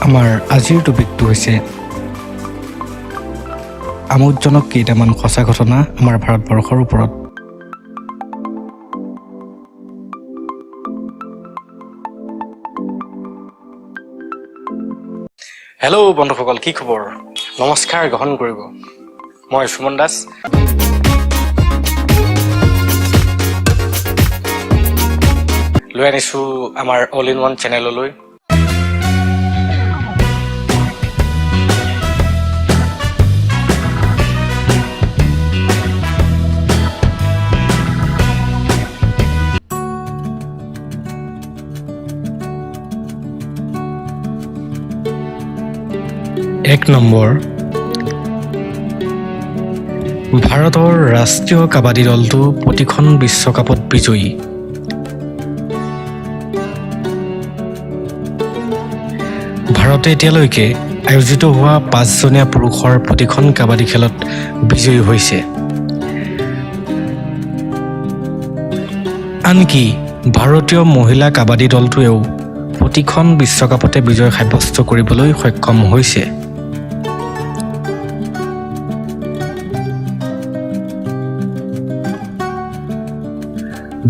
আমাৰ আজিৰ টপিকটো হৈছে আমোদজনক কেইটামান সঁচা ঘটনা আমাৰ ভাৰতবৰ্ষৰ ওপৰত। হেল্ল' বন্ধুসকল, কি খবৰ? নমস্কাৰ গ্ৰহণ কৰিব। মই সুমন দাস। লৈ আনিছোঁ আমাৰ অল ইন ওৱান চেনেললৈ। এক নম্বৰ, ভাৰতৰ ৰাষ্ট্ৰীয় কাবাডী দলটো প্ৰতিখন বিশ্বকাপত বিজয়ী। ভাৰতে এতিয়ালৈকে আয়োজিত হোৱা 5জনীয়া পুৰুষৰ প্ৰতিখন কাবাডী খেলত বিজয়ী হৈছে। আনকি ভাৰতীয় মহিলা কাবাডী দলটোৱেও প্ৰতিখন বিশ্বকাপতে বিজয় সাব্যস্ত কৰিবলৈ সক্ষম হৈছে।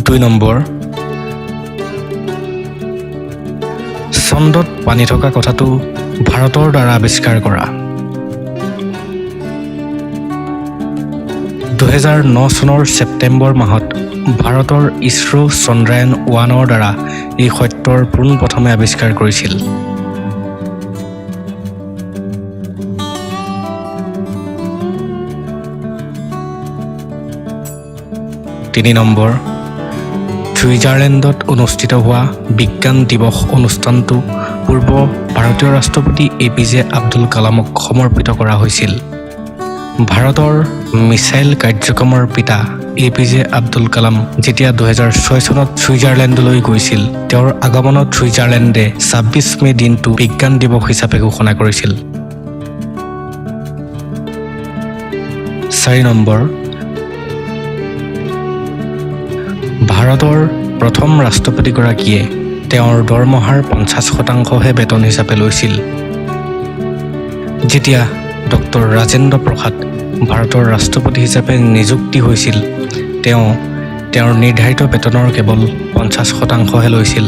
2 নম্বৰ, চন্দ্ৰত পানী থকা কথাটো ভাৰতৰ দ্বাৰা আৱিষ্কাৰ কৰা। 2009 চনৰ ছেপ্টেম্বৰ মাহত ভাৰতৰ ইছৰো চন্দ্ৰায়ন 1ৰ দ্বাৰা এই সত্যৰ পোনপ্ৰথমে আৱিষ্কাৰ কৰিছিল। 3 নম্বৰ, ছুইজাৰলেণ্ডত অনুষ্ঠিত হোৱা বিজ্ঞান দিৱস অনুষ্ঠানটো পূৰ্ব ভাৰতীয় ৰাষ্ট্ৰপতি APJ আব্দুল কালামক সমৰ্পিত কৰা হৈছিল। ভাৰতৰ মিছাইল কাৰ্যক্ৰমৰ পিতা APJ আব্দুল কালাম যেতিয়া 2006 চনত ছুইজাৰলেণ্ডলৈ গৈছিল, তেওঁৰ আগমনত ছুইজাৰলেণ্ডে 26 মে দিনটো বিজ্ঞান দিৱস হিচাপে ঘোষণা কৰিছিল। 4 নম্বৰ, ভাৰতৰ প্ৰথম ৰাষ্ট্ৰপতিগৰাকীয়ে তেওঁৰ দৰমহাৰ 50% বেতন হিচাপে লৈছিল। যেতিয়া ডক্টৰ ৰাজেন্দ্ৰ প্ৰসাদ ভাৰতৰ ৰাষ্ট্ৰপতি হিচাপে নিযুক্তি হৈছিল, তেওঁ তেওঁৰ নিৰ্ধাৰিত বেতনৰ কেৱল 50%হে লৈছিল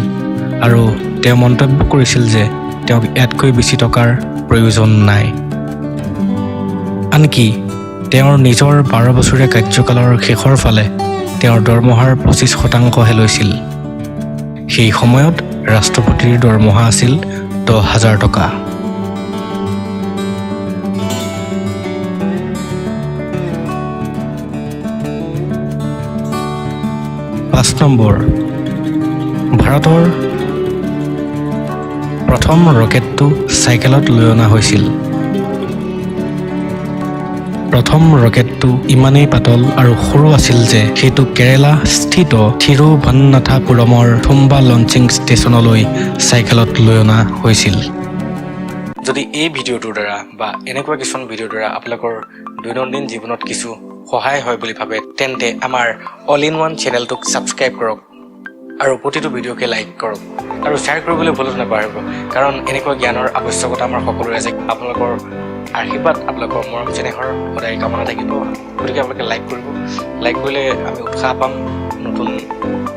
আৰু তেওঁ মন্তব্য কৰিছিল যে তেওঁক ইয়াতকৈ বেছি টকাৰ প্ৰয়োজন নাই। আনকি তেওঁৰ নিজৰ 12 বছৰীয়া কাৰ্যকালৰ শেষৰ ফালে তেওঁৰ দৰমহাৰ 25%হে লৈছিল। সেই সময়ত ৰাষ্ট্ৰপতিৰ দৰমহা আছিল 10,000 টকা। 5 নম্বৰ, ভাৰতৰ প্ৰথম ৰকেটটো চাইকেলত লৈ অনা হৈছিল। প্ৰথম ৰকেটটো ইমানেই পাতল আৰু সৰু আছিল যে সেইটো কেৰালা স্থিত থিৰুভান্নাথাপুৰমৰ থুম্বা লঞ্চিং ষ্টেচনলৈ চাইকেলত লৈ অনা হৈছিল। যদি এই ভিডিঅ'টোৰ দ্বাৰা বা এনেকুৱা কিছুমান ভিডিঅ'ৰ দ্বাৰা আপোনালোকৰ দৈনন্দিন জীৱনত কিছু সহায় হয় বুলি ভাবে, তেন্তে আমাৰ অল ইন ওৱান চেনেলটোক ছাবস্ক্ৰাইব কৰক আৰু প্ৰতিটো ভিডিঅ'কে লাইক কৰক আৰু শ্বেয়াৰ কৰিবলৈ ভুলতো নাপাহৰিব, কাৰণ এনেকুৱা জ্ঞানৰ আৱশ্যকতা আমাৰ সকলোৰে আছে। আপোনালোকৰ আশীৰ্বাদ, আপোনালোকৰ মৰম চেনেহৰ সদায় কামনা থাকিব। গতিকে আপোনালোকে লাইক কৰিব। লাইক কৰিলে আমি উৎসাহ পাম নতুন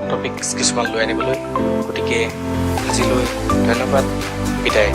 টপিকছ কিছুমান লৈ আনিবলৈ। গতিকে আজিলৈ ধন্যবাদ, বিদায়।